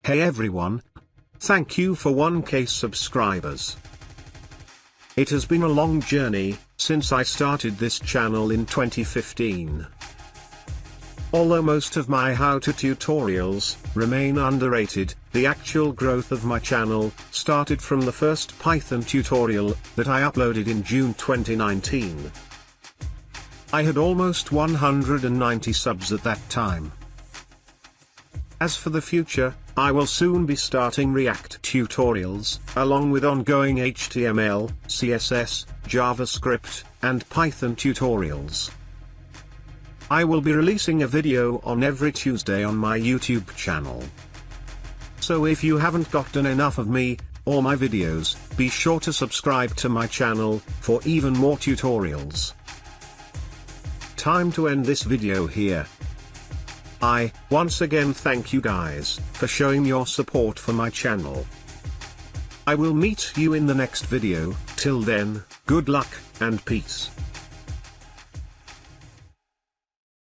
Hey everyone! Thank you for 1K subscribers. It has been a long journey since I started this channel in 2015. Although most of my how-to tutorials remain underrated, the actual growth of my channel started from the first Python tutorial that I uploaded in June 2019. I had almost 190 subs at that time. As for the future, I will soon be starting React tutorials, along with ongoing HTML, CSS, JavaScript, and Python tutorials. I will be releasing a video on every Tuesday on my YouTube channel. So if you haven't gotten enough of me, or my videos, be sure to subscribe to my channel, for even more tutorials. Time to end this video here. I, once again thank you guys, for showing your support for my channel. I will meet you in the next video. Till then, good luck, and peace.